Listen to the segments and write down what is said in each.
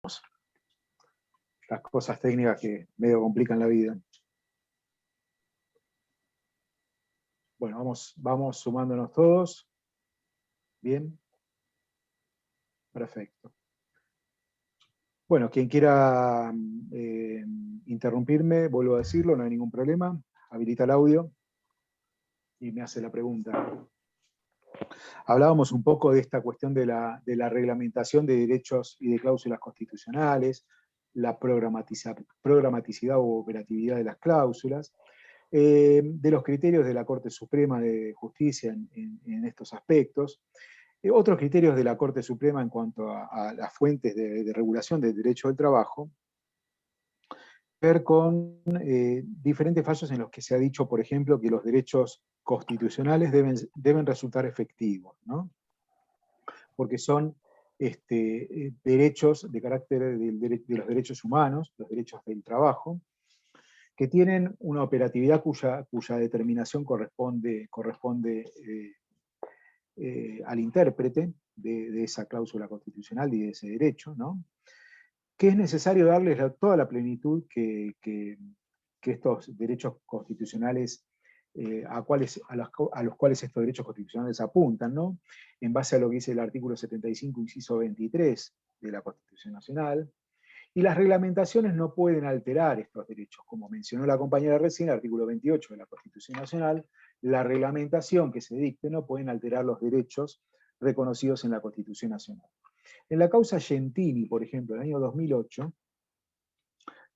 Las cosas técnicas que medio complican la vida. Bueno, vamos sumándonos todos. Bien. Perfecto. Bueno, quien quiera interrumpirme, vuelvo a decirlo, no hay ningún problema. Habilita el audio y me hace la pregunta. Hablábamos un poco de esta cuestión de la reglamentación de derechos y de cláusulas constitucionales, la programaticidad o operatividad de las cláusulas, de los criterios de la Corte Suprema de Justicia en estos aspectos, otros criterios de la Corte Suprema en cuanto a las fuentes de regulación del derecho del trabajo, ver con diferentes fallos en los que se ha dicho, por ejemplo, que los derechos constitucionales deben resultar efectivos, ¿no? Porque son derechos de carácter de los derechos humanos, los derechos del trabajo, que tienen una operatividad cuya determinación corresponde al intérprete de esa cláusula constitucional y de ese derecho, ¿no? Que es necesario darles toda la plenitud que estos derechos constitucionales, a los cuales estos derechos constitucionales apuntan, ¿no? En base a lo que dice el artículo 75, inciso 23 de la Constitución Nacional. Y las reglamentaciones no pueden alterar estos derechos. Como mencionó la compañera recién, el artículo 28 de la Constitución Nacional, la reglamentación que se dicte no pueden alterar los derechos reconocidos en la Constitución Nacional. En la causa Gentini, por ejemplo, en el año 2008,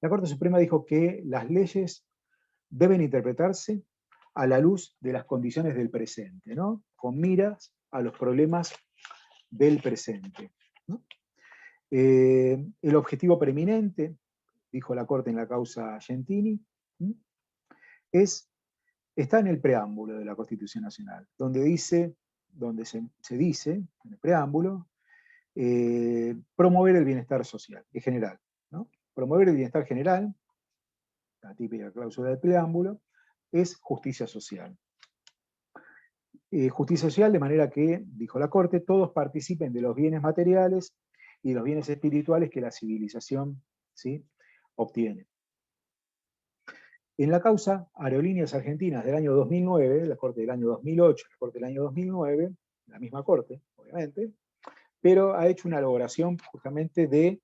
la Corte Suprema dijo que las leyes deben interpretarse a la luz de las condiciones del presente, ¿no? Con miras a los problemas del presente, ¿no? El objetivo preeminente, dijo la Corte en la causa Gentini, está en el preámbulo de la Constitución Nacional, donde se dice, en el preámbulo, promover el bienestar social, en general, ¿no? Promover el bienestar general, la típica cláusula del preámbulo, es justicia social. Justicia social de manera que, dijo la Corte, todos participen de los bienes materiales y de los bienes espirituales que la civilización, ¿sí?, obtiene. En la causa Aerolíneas Argentinas del año 2009, la Corte del año 2008, la Corte del año 2009, la misma Corte, obviamente, pero ha hecho una elaboración justamente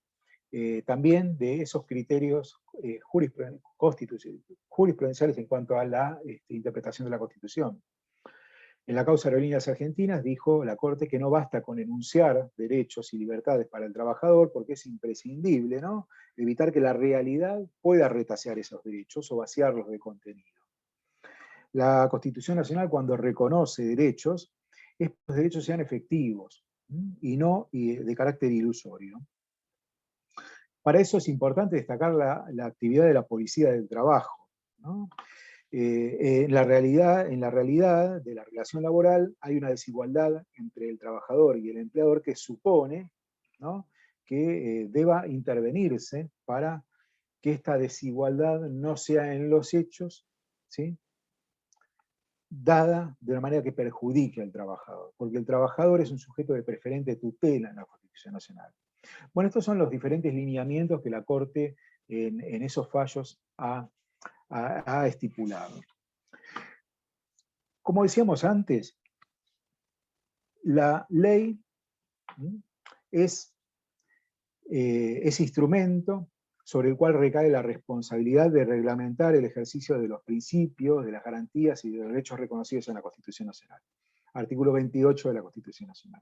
también de esos criterios jurisprudenciales en cuanto a la interpretación de la Constitución. En la causa Aerolíneas Argentinas dijo la Corte que no basta con enunciar derechos y libertades para el trabajador porque es imprescindible, ¿no?, evitar que la realidad pueda retasear esos derechos o vaciarlos de contenido. La Constitución Nacional, cuando reconoce derechos, estos derechos sean efectivos y no de carácter ilusorio. Para eso es importante destacar la actividad de la Policía del Trabajo, ¿no? En la realidad de la relación laboral hay una desigualdad entre el trabajador y el empleador que supone, ¿no?, que deba intervenirse para que esta desigualdad no sea en los hechos, ¿sí?, dada de una manera que perjudique al trabajador, porque el trabajador es un sujeto de preferente tutela en la Constitución Nacional. Bueno, estos son los diferentes lineamientos que la Corte en esos fallos ha estipulado. Como decíamos antes, la ley es instrumento sobre el cual recae la responsabilidad de reglamentar el ejercicio de los principios, de las garantías y de los derechos reconocidos en la Constitución Nacional. Artículo 28 de la Constitución Nacional.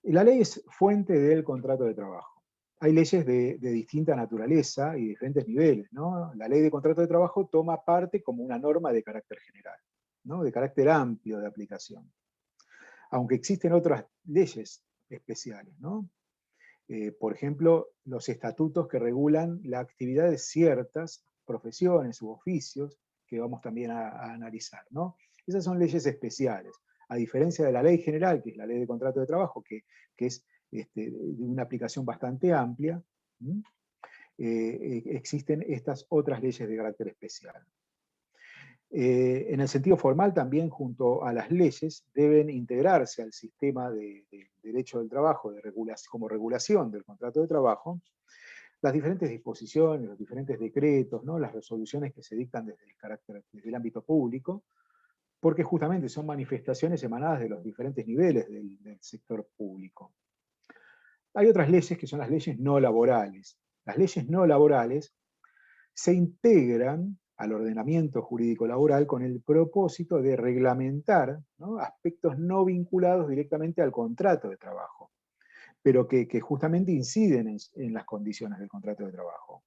La ley es fuente del contrato de trabajo. Hay leyes de distinta naturaleza y diferentes niveles, ¿no? La ley de contrato de trabajo toma parte como una norma de carácter general, ¿no?, de carácter amplio de aplicación. Aunque existen otras leyes especiales, ¿no? Por ejemplo, los estatutos que regulan la actividad de ciertas profesiones u oficios que vamos también a analizar, ¿no? Esas son leyes especiales, a diferencia de la ley general, que es la ley de contrato de trabajo, que es de una aplicación bastante amplia. Existen estas otras leyes de carácter especial. En el sentido formal también, junto a las leyes, deben integrarse al sistema de derecho del trabajo como regulación del contrato de trabajo las diferentes disposiciones, los diferentes decretos, ¿no? Las resoluciones que se dictan desde el ámbito público, porque justamente son manifestaciones emanadas de los diferentes niveles del sector público. Hay otras leyes que son las leyes no laborales. Las leyes no laborales se integran al ordenamiento jurídico laboral con el propósito de reglamentar, ¿no?, aspectos no vinculados directamente al contrato de trabajo, pero que justamente inciden en las condiciones del contrato de trabajo.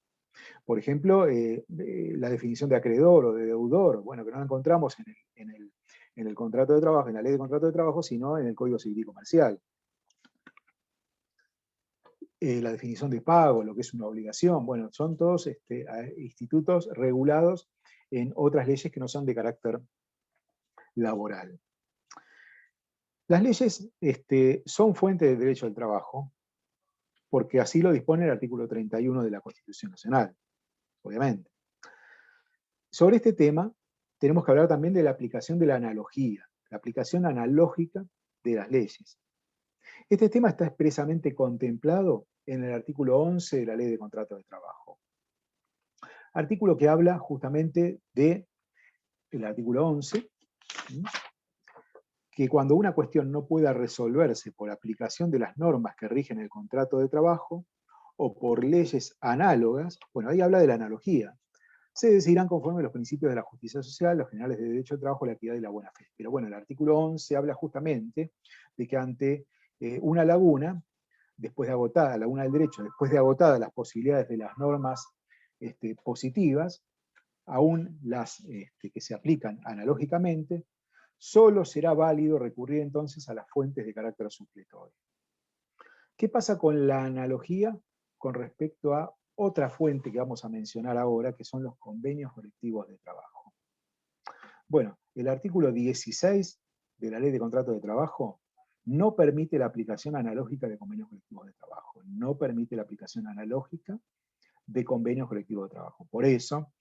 Por ejemplo, la definición de acreedor o de deudor, bueno, que no la encontramos en el contrato de trabajo, en la ley de contrato de trabajo, sino en el Código Civil y Comercial. La definición de pago, lo que es una obligación, bueno, son todos institutos regulados en otras leyes que no son de carácter laboral. Las leyes son fuente de derecho al trabajo, porque así lo dispone el artículo 31 de la Constitución Nacional, obviamente. Sobre este tema, tenemos que hablar también de la aplicación de la analogía, la aplicación analógica de las leyes. Este tema está expresamente contemplado en el artículo 11 de la Ley de Contrato de Trabajo. Artículo que habla justamente del artículo 11, que cuando una cuestión no pueda resolverse por aplicación de las normas que rigen el contrato de trabajo o por leyes análogas, bueno, ahí habla de la analogía. Se decidirán conforme a los principios de la justicia social, los generales de derecho del trabajo, la equidad y la buena fe. Pero bueno, el artículo 11 habla justamente de que ante una laguna, después de agotada, laguna del derecho, después de agotadas las posibilidades de las normas positivas, aún las que se aplican analógicamente, solo será válido recurrir entonces a las fuentes de carácter supletorio. ¿Qué pasa con la analogía con respecto a otra fuente que vamos a mencionar ahora, que son los convenios colectivos de trabajo? Bueno, el artículo 16 de la Ley de Contrato de Trabajo no permite la aplicación analógica de convenios colectivos de trabajo, no permite la aplicación analógica de convenios colectivos de trabajo. Por eso,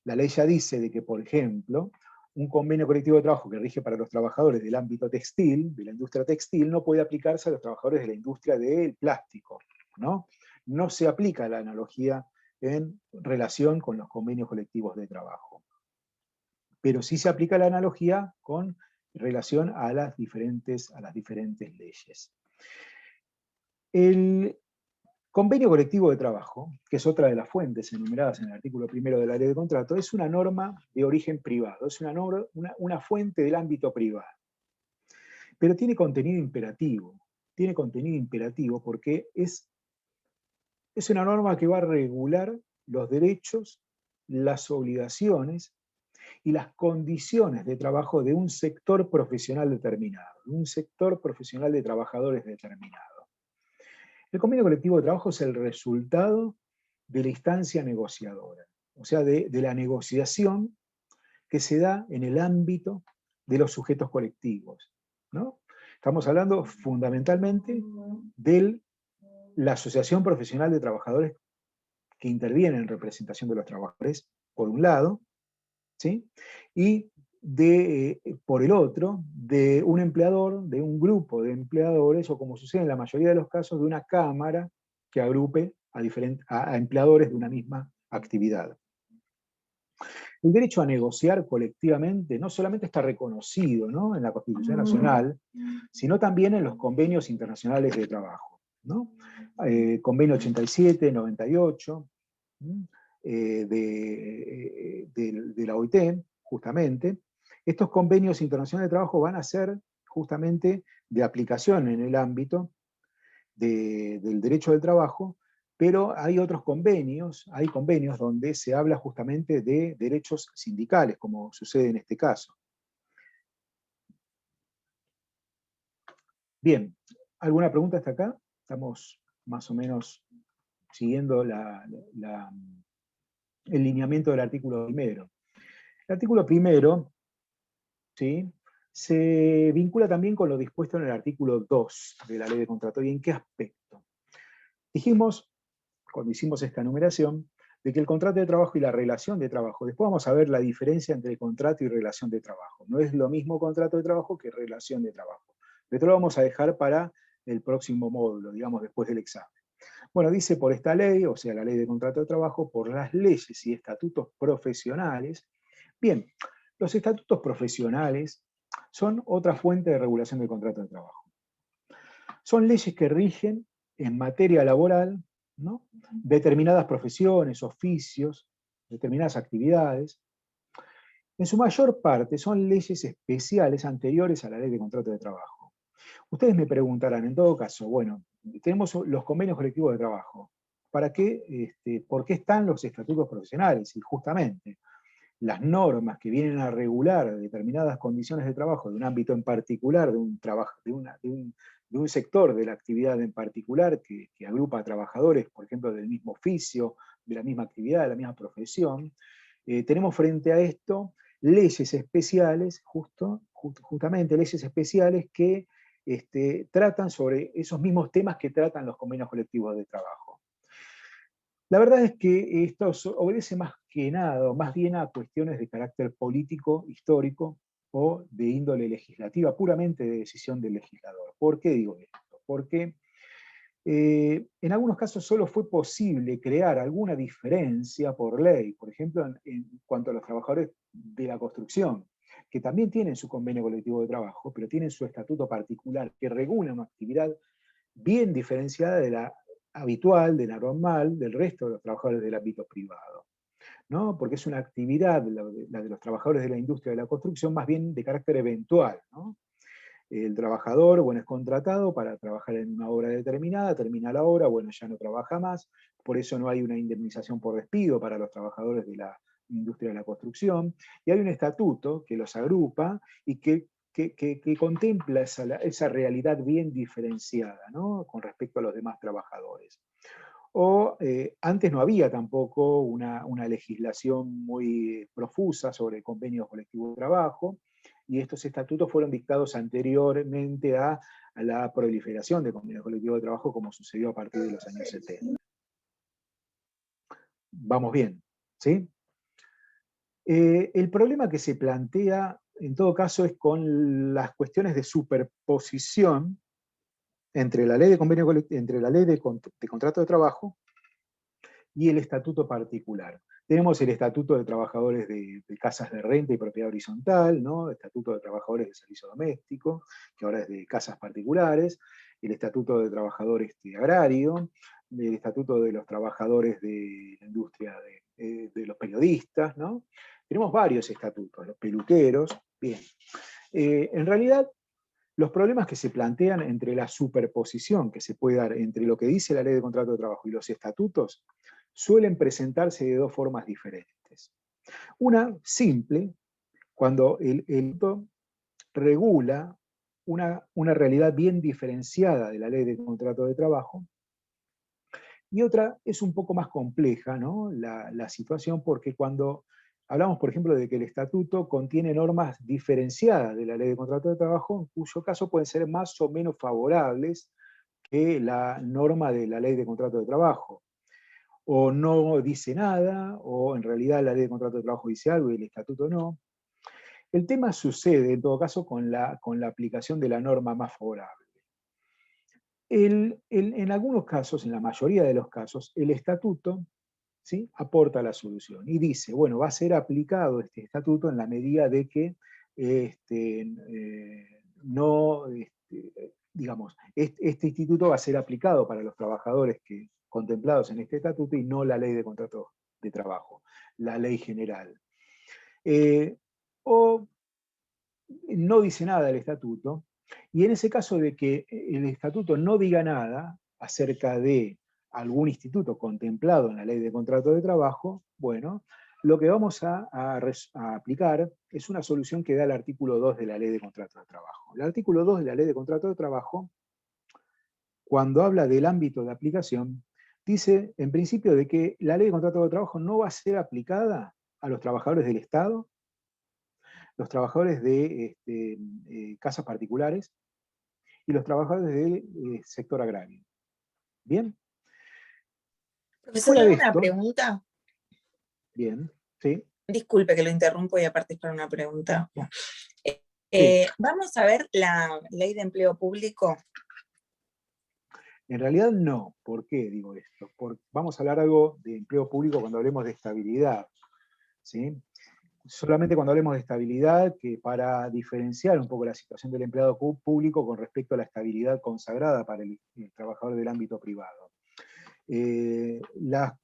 la ley ya dice de que, por ejemplo, un convenio colectivo de trabajo que rige para los trabajadores del ámbito textil, de la industria textil, no puede aplicarse a los trabajadores de la industria del plástico, ¿no? No se aplica la analogía en relación con los convenios colectivos de trabajo. Pero sí se aplica la analogía con relación a las diferentes leyes. El convenio colectivo de trabajo, que es otra de las fuentes enumeradas en el artículo 1 de la Ley de Contrato, es una norma de origen privado, es una fuente del ámbito privado. Pero tiene contenido imperativo porque es una norma que va a regular los derechos, las obligaciones y las condiciones de trabajo de un sector profesional determinado, de un sector profesional de trabajadores determinado. El convenio colectivo de trabajo es el resultado de la instancia negociadora, o sea, de la negociación que se da en el ámbito de los sujetos colectivos, ¿no? Estamos hablando fundamentalmente de la Asociación Profesional de Trabajadores que interviene en representación de los trabajadores, por un lado, ¿sí? Y por el otro, de un empleador, de un grupo de empleadores, o como sucede en la mayoría de los casos, de una cámara que agrupe a empleadores de una misma actividad. El derecho a negociar colectivamente no solamente está reconocido, ¿no?, en la Constitución Nacional, sino también en los convenios internacionales de trabajo, ¿no? Convenio 87, 98, de la OIT, justamente. Estos convenios internacionales de trabajo van a ser justamente de aplicación en el ámbito del derecho del trabajo, pero hay otros convenios, hay convenios donde se habla justamente de derechos sindicales, como sucede en este caso. Bien, ¿alguna pregunta hasta acá? Estamos más o menos siguiendo el lineamiento del artículo 1. El artículo 1, ¿sí?, se vincula también con lo dispuesto en el artículo 2 de la Ley de Contrato. ¿Y en qué aspecto? Dijimos, cuando hicimos esta enumeración, de que el contrato de trabajo y la relación de trabajo, después vamos a ver la diferencia entre contrato y relación de trabajo. No es lo mismo contrato de trabajo que relación de trabajo. Esto lo vamos a dejar para el próximo módulo, digamos, después del examen. Bueno, dice por esta ley, o sea, la ley de contrato de trabajo, por las leyes y estatutos profesionales. Bien, los estatutos profesionales son otra fuente de regulación del contrato de trabajo. Son leyes que rigen en materia laboral, ¿no?, determinadas profesiones, oficios, determinadas actividades. En su mayor parte son leyes especiales anteriores a la ley de contrato de trabajo. Ustedes me preguntarán, en todo caso, bueno, tenemos los convenios colectivos de trabajo. ¿Para qué? ¿Por qué están los estatutos profesionales? Y justamente las normas que vienen a regular determinadas condiciones de trabajo de un ámbito en particular, de un, trabajo, de un sector de la actividad en particular que agrupa a trabajadores, por ejemplo, del mismo oficio, de la misma actividad, de la misma profesión, tenemos frente a esto leyes especiales, justamente leyes especiales que tratan sobre esos mismos temas que tratan los convenios colectivos de trabajo. La verdad es que esto obedece más que nada, o más bien a cuestiones de carácter político, histórico, o de índole legislativa, puramente de decisión del legislador. ¿Por qué digo esto? Porque en algunos casos solo fue posible crear alguna diferencia por ley, por ejemplo, en cuanto a los trabajadores de la construcción, que también tienen su convenio colectivo de trabajo, pero tienen su estatuto particular que regula una actividad bien diferenciada de la habitual, de la normal, del resto de los trabajadores del ámbito privado, ¿no? Porque es una actividad, la de los trabajadores de la industria de la construcción, más bien de carácter eventual, ¿no? El trabajador, bueno, es contratado para trabajar en una obra determinada, termina la obra, bueno, ya no trabaja más, por eso no hay una indemnización por despido para los trabajadores de la industria de la construcción, y hay un estatuto que los agrupa y que contempla esa realidad bien diferenciada, ¿no?, con respecto a los demás trabajadores. O antes no había tampoco una legislación muy profusa sobre convenios colectivos de trabajo, y estos estatutos fueron dictados anteriormente a la proliferación de convenios colectivos de trabajo, como sucedió a partir de los años 70. Vamos bien, ¿sí? El problema que se plantea, en todo caso, es con las cuestiones de superposición entre la ley de convenio entre la ley de contrato de trabajo y el estatuto particular. Tenemos el estatuto de trabajadores de casas de renta y propiedad horizontal, ¿no?, estatuto de trabajadores de servicio doméstico, que ahora es de casas particulares, el estatuto de trabajadores agrario, el estatuto de los trabajadores de la industria de los periodistas, ¿no? Tenemos varios estatutos, los peluqueros, bien. En realidad, los problemas que se plantean entre la superposición que se puede dar entre lo que dice la ley de contrato de trabajo y los estatutos suelen presentarse de dos formas diferentes. Una simple, cuando el estatuto regula una realidad bien diferenciada de la ley de contrato de trabajo, y otra es un poco más compleja, ¿no?, la situación, porque cuando hablamos, por ejemplo, de que el estatuto contiene normas diferenciadas de la ley de contrato de trabajo, en cuyo caso pueden ser más o menos favorables que la norma de la ley de contrato de trabajo. O no dice nada, o en realidad la ley de contrato de trabajo dice algo y el estatuto no. El tema sucede, en todo caso, con la aplicación de la norma más favorable. En algunos casos, en la mayoría de los casos, el estatuto, ¿sí?, aporta la solución y dice, bueno, va a ser aplicado este estatuto en la medida de que no, digamos, este instituto va a ser aplicado para los trabajadores contemplados en este estatuto y no la ley de contrato de trabajo, la ley general. O no dice nada el estatuto, y en ese caso de que el estatuto no diga nada acerca de algún instituto contemplado en la ley de contrato de trabajo, bueno, lo que vamos a aplicar es una solución que da el artículo 2 de la ley de contrato de trabajo. El artículo 2 de la ley de contrato de trabajo, cuando habla del ámbito de aplicación, dice en principio de que la ley de contrato de trabajo no va a ser aplicada a los trabajadores del Estado, los trabajadores de casas particulares y los trabajadores del sector agrario. ¿Bien? Profesor, Fuera ¿le de hago una esto, pregunta? Bien, sí, Disculpe que lo interrumpo y aparte es para una pregunta. sí. Vamos a ver la ley de empleo público. En realidad no. ¿Por qué digo esto? Vamos a hablar algo de empleo público cuando hablemos de estabilidad, ¿sí? Solamente cuando hablemos de estabilidad, que para diferenciar un poco la situación del empleado público con respecto a la estabilidad consagrada para el trabajador del ámbito privado. Eh, la-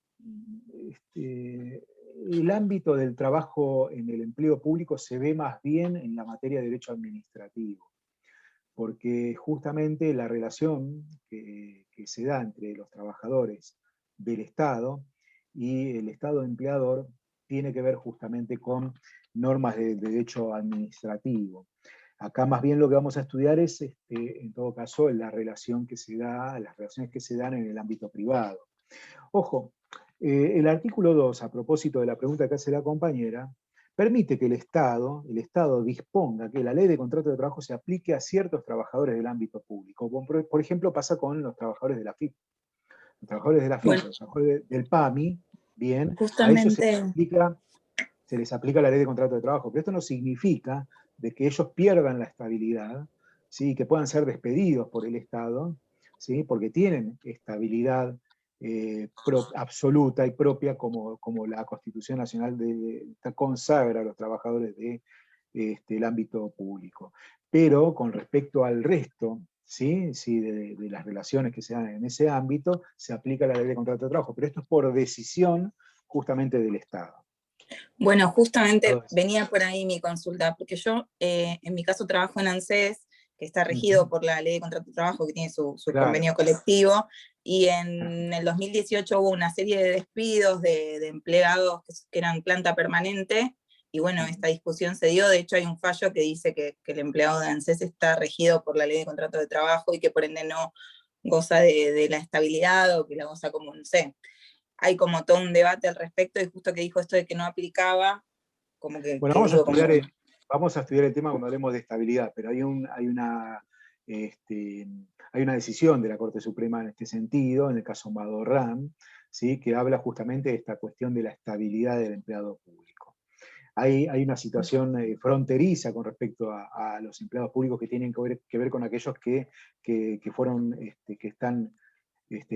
el ámbito del trabajo en el empleo público se ve más bien en la materia de derecho administrativo, porque justamente la relación que se da entre los trabajadores del Estado y el Estado empleador tiene que ver justamente con normas de derecho administrativo. Acá más bien lo que vamos a estudiar es, en todo caso, la relación que se da, las relaciones que se dan en el ámbito privado. Ojo, el artículo 2, a propósito de la pregunta que hace la compañera, permite que el Estado disponga que la ley de contrato de trabajo se aplique a ciertos trabajadores del ámbito público. Como por ejemplo pasa con los trabajadores de la FIP. Los trabajadores de la FIP, Bueno, los trabajadores del PAMI, bien, a ellos justamente, se les aplica la ley de contrato de trabajo, pero esto no significa de que ellos pierdan la estabilidad, ¿sí? Que puedan ser despedidos por el Estado, ¿sí? Porque tienen estabilidad absoluta y propia como la Constitución Nacional consagra a los trabajadores del ámbito público. Pero con respecto al resto, ¿sí? Sí, de las relaciones que se dan en ese ámbito, se aplica la ley de contrato de trabajo, pero esto es por decisión justamente del Estado. bueno, justamente venía por ahí mi consulta, porque yo en mi caso trabajo en ANSES, que está regido por la ley de contrato de trabajo, que tiene su Claro. convenio colectivo, y en el 2018 hubo una serie de despidos de empleados que eran planta permanente, y bueno, esta discusión se dio. De hecho hay un fallo que dice que el empleado de ANSES está regido por la ley de contrato de trabajo y que por ende no goza de la estabilidad, o que la goza como, no sé, hay como todo un debate al respecto, y justo que dijo esto de que no aplicaba, como Bueno, que digo como... vamos a estudiar el tema cuando hablemos de estabilidad, pero hay una decisión de la Corte Suprema en este sentido, en el caso Madorrán, ¿sí? Que habla justamente de esta cuestión de la estabilidad del empleado público. Hay una situación fronteriza con respecto a los empleados públicos que tienen que ver con aquellos que están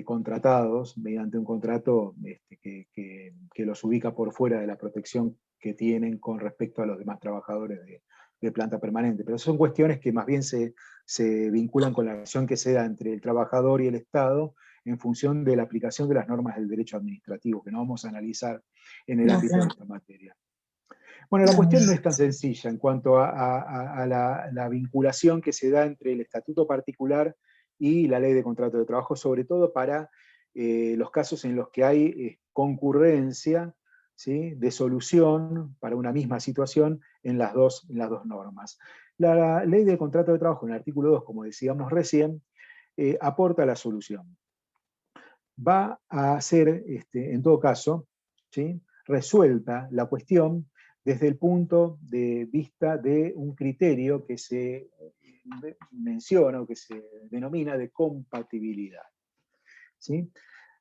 contratados mediante un contrato que los ubica por fuera de la protección que tienen con respecto a los demás trabajadores de planta permanente. Pero son cuestiones que más bien se vinculan con la relación que se da entre el trabajador y el Estado en función de la aplicación de las normas del derecho administrativo, que no vamos a analizar en el No, ámbito de esta materia. Bueno, la cuestión no es tan sencilla en cuanto a la vinculación que se da entre el estatuto particular y la ley de contrato de trabajo, sobre todo para los casos en los que hay concurrencia, ¿sí? De solución para una misma situación en las dos normas. La ley de contrato de trabajo, en el artículo 2, como decíamos recién, aporta la solución. Va a ser, en todo caso, ¿sí? Resuelta la cuestión desde el punto de vista de un criterio que se menciona o que se denomina de compatibilidad, ¿sí?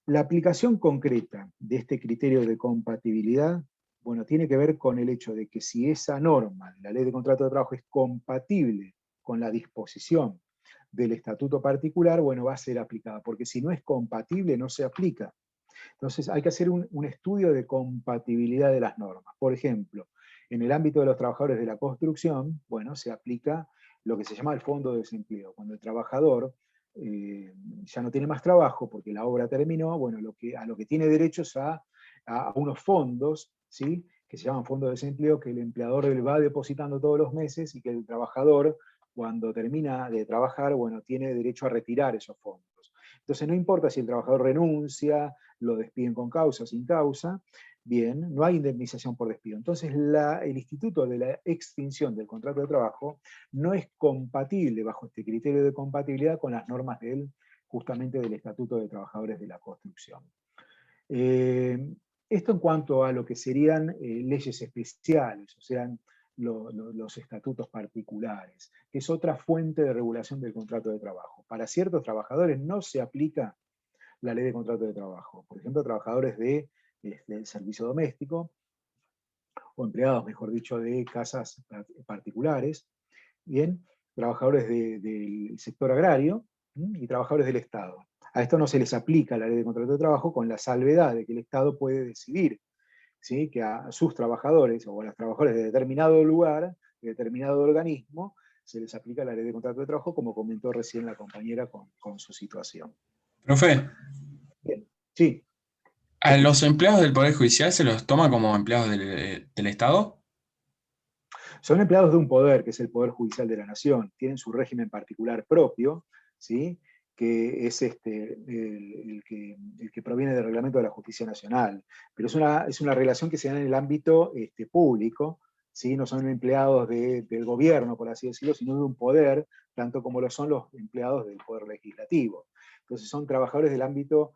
La aplicación concreta de este criterio de compatibilidad, bueno, tiene que ver con el hecho de que si esa norma de la ley de contrato de trabajo es compatible con la disposición del estatuto particular, bueno, va a ser aplicada, porque si no es compatible, no se aplica. Entonces hay que hacer un estudio de compatibilidad de las normas. Por ejemplo, en el ámbito de los trabajadores de la construcción, bueno, se aplica lo que se llama el fondo de desempleo. Cuando el trabajador ya no tiene más trabajo porque la obra terminó, bueno, a lo que tiene derecho es a unos fondos, ¿sí? Que se llaman fondos de desempleo, que el empleador va depositando todos los meses y que el trabajador, cuando termina de trabajar, bueno, tiene derecho a retirar esos fondos. Entonces no importa si el trabajador renuncia, lo despiden con causa, sin causa, bien, no hay indemnización por despido. Entonces el instituto de la extinción del contrato de trabajo no es compatible bajo este criterio de compatibilidad con las normas justamente del Estatuto de Trabajadores de la Construcción. Esto en cuanto a lo que serían leyes especiales, o sea, los estatutos particulares, que es otra fuente de regulación del contrato de trabajo. Para ciertos trabajadores no se aplica la ley de contrato de trabajo. Por ejemplo, trabajadores del servicio doméstico, o empleados, mejor dicho, de casas particulares, bien, trabajadores del sector agrario y trabajadores del Estado. A esto no se les aplica la ley de contrato de trabajo, con la salvedad de que el Estado puede decidir, ¿sí?, que a sus trabajadores o a los trabajadores de determinado lugar, de determinado organismo, se les aplica la ley de contrato de trabajo, como comentó recién la compañera con su situación. Profe, Bien, sí. ¿a los empleados del Poder Judicial se los toma como empleados del Estado? Son empleados de un poder, que es el Poder Judicial de la Nación. Tienen su régimen particular propio, ¿sí?, que es el que proviene del reglamento de la Justicia Nacional. Pero es una relación que se da en el ámbito público, ¿sí? No son empleados del gobierno, por así decirlo, sino de un poder, tanto como lo son los empleados del Poder Legislativo. Entonces son trabajadores del ámbito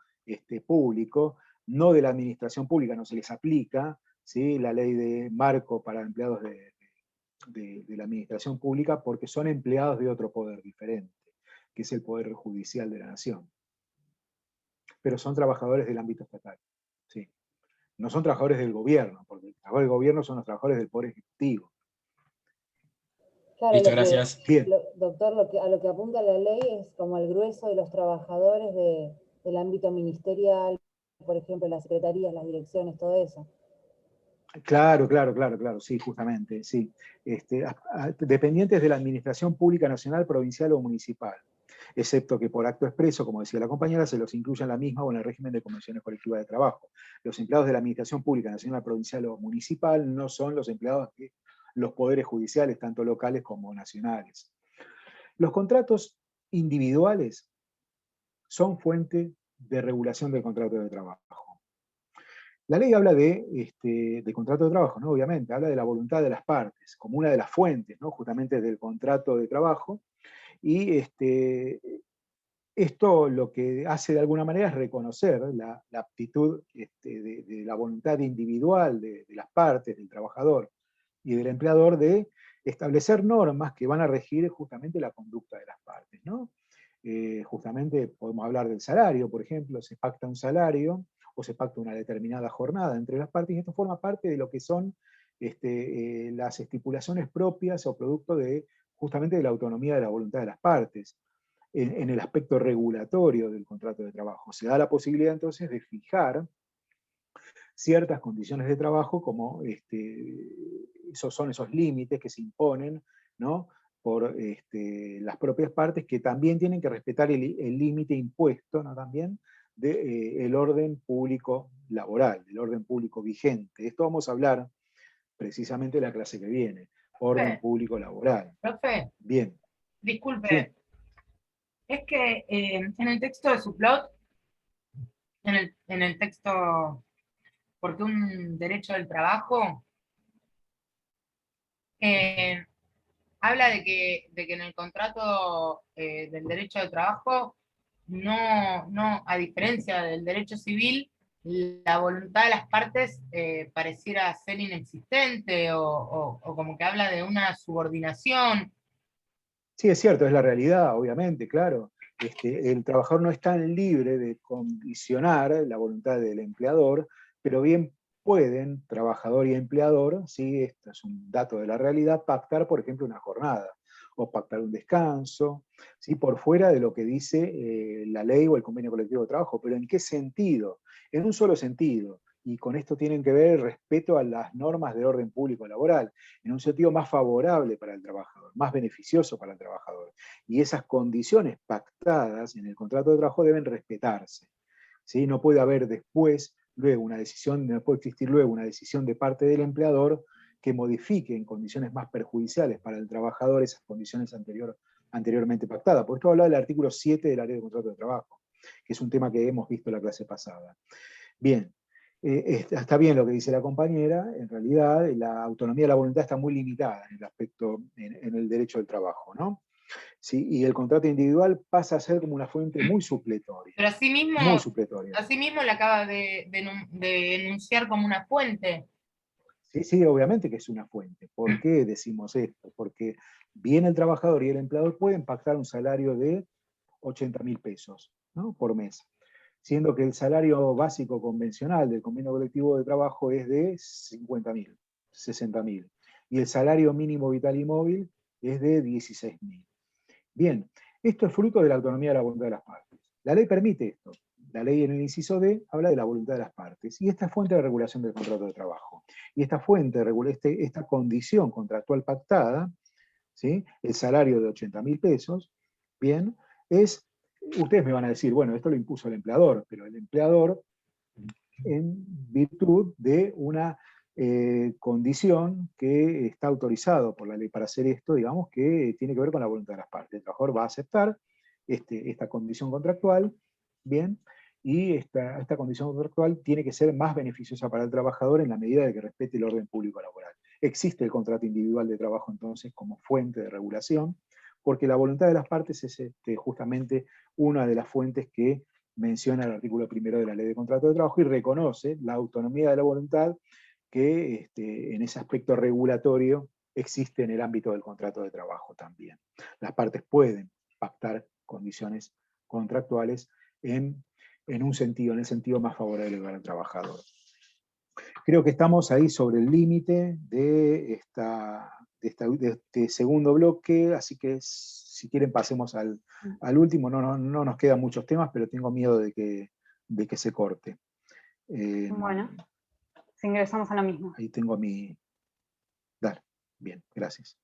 público, no de la administración pública, no se les aplica, ¿sí?, la ley de marco para empleados de la administración pública, porque son empleados de otro poder diferente, que es el Poder Judicial de la Nación. Pero son trabajadores del ámbito estatal. Sí. No son trabajadores del gobierno, porque los trabajadores del gobierno son los trabajadores del Poder Ejecutivo. Claro, Listo, gracias. Bien. doctor, a lo que apunta la ley es como el grueso de los trabajadores del ámbito ministerial, por ejemplo, las secretarías, las direcciones, todo eso. Claro, sí, justamente, sí. Dependientes de la Administración Pública Nacional, Provincial o Municipal, excepto que por acto expreso, como decía la compañera, se los incluya en la misma o en el régimen de convenciones colectivas de trabajo. Los empleados de la Administración Pública Nacional, Provincial o Municipal no son los empleados de los poderes judiciales, tanto locales como nacionales. Los contratos individuales son fuente de regulación del contrato de trabajo. La ley habla de contrato de trabajo, ¿no? Obviamente, habla de la voluntad de las partes, como una de las fuentes, ¿no?, justamente del contrato de trabajo, y esto lo que hace de alguna manera es reconocer la aptitud de la voluntad individual de las partes, del trabajador y del empleador, de establecer normas que van a regir justamente la conducta de las partes, ¿no? Justamente podemos hablar del salario, por ejemplo, se pacta un salario o se pacta una determinada jornada entre las partes, y esto forma parte de lo que son las estipulaciones propias o producto de justamente de la autonomía de la voluntad de las partes. En el aspecto regulatorio del contrato de trabajo se da la posibilidad entonces de fijar ciertas condiciones de trabajo, como son esos límites que se imponen, ¿no?, por las propias partes, que también tienen que respetar el límite impuesto, ¿no?, también del orden público laboral, del orden público vigente. Esto vamos a hablar precisamente en la clase que viene, orden público laboral. Profe, Bien. disculpe, Sí. es que en el texto de su plot, en el texto, porque un derecho del trabajo, habla de que en el contrato del derecho del trabajo, no, a diferencia del derecho civil, la voluntad de las partes pareciera ser inexistente, o como que habla de una subordinación. Sí, es cierto, es la realidad, obviamente, claro. El trabajador no es tan libre de condicionar la voluntad del empleador, pero bien pueden, trabajador y empleador, ¿sí?, esto es un dato de la realidad, pactar, por ejemplo, una jornada, o pactar un descanso, ¿sí?, por fuera de lo que dice la ley o el convenio colectivo de trabajo. ¿Pero en qué sentido? En un solo sentido, y con esto tienen que ver el respeto a las normas de orden público laboral, en un sentido más favorable para el trabajador, más beneficioso para el trabajador. Y esas condiciones pactadas en el contrato de trabajo deben respetarse, ¿sí? No puede haber luego una decisión, no puede existir luego una decisión de parte del empleador que modifique en condiciones más perjudiciales para el trabajador esas condiciones anteriormente pactadas. Por esto habla del artículo 7 de la Ley de Contrato de Trabajo, que es un tema que hemos visto en la clase pasada. Bien. Está bien lo que dice la compañera, en realidad la autonomía de la voluntad está muy limitada en el aspecto, en el derecho del trabajo, ¿no? ¿Sí? Y el contrato individual pasa a ser como una fuente muy supletoria. Pero asimismo, muy supletoria. Asimismo le acaba de enunciar como una fuente. Sí, sí, obviamente que es una fuente. ¿Por qué decimos esto? Porque bien el trabajador y el empleador pueden pactar un salario de 80.000 pesos, ¿no?, por mes, siendo que el salario básico convencional del convenio colectivo de trabajo es de 50.000, 60.000. Y el salario mínimo vital y móvil es de 16.000. Bien, esto es fruto de la autonomía de la voluntad de las partes. La ley permite esto. La ley en el inciso D habla de la voluntad de las partes. Y esta es fuente de regulación del contrato de trabajo. Y esta fuente de esta condición contractual pactada, ¿sí? El salario de 80.000 pesos, bien, ustedes me van a decir, bueno, esto lo impuso el empleador, pero el empleador, en virtud de una condición que está autorizado por la ley para hacer esto, digamos, que tiene que ver con la voluntad de las partes. El trabajador va a aceptar esta condición contractual, bien, y esta condición contractual tiene que ser más beneficiosa para el trabajador en la medida de que respete el orden público laboral. Existe el contrato individual de trabajo entonces como fuente de regulación, porque la voluntad de las partes es justamente una de las fuentes que menciona el artículo 1 de la Ley de Contrato de Trabajo y reconoce la autonomía de la voluntad que en ese aspecto regulatorio existe en el ámbito del contrato de trabajo también. Las partes pueden pactar condiciones contractuales en un sentido, en el sentido más favorable para el trabajador. Creo que estamos ahí sobre el límite de este segundo bloque, así que si quieren pasemos al último. No nos quedan muchos temas, pero tengo miedo de que se corte. Bueno, si ingresamos a lo mismo. Ahí tengo mi... Dale, bien, gracias.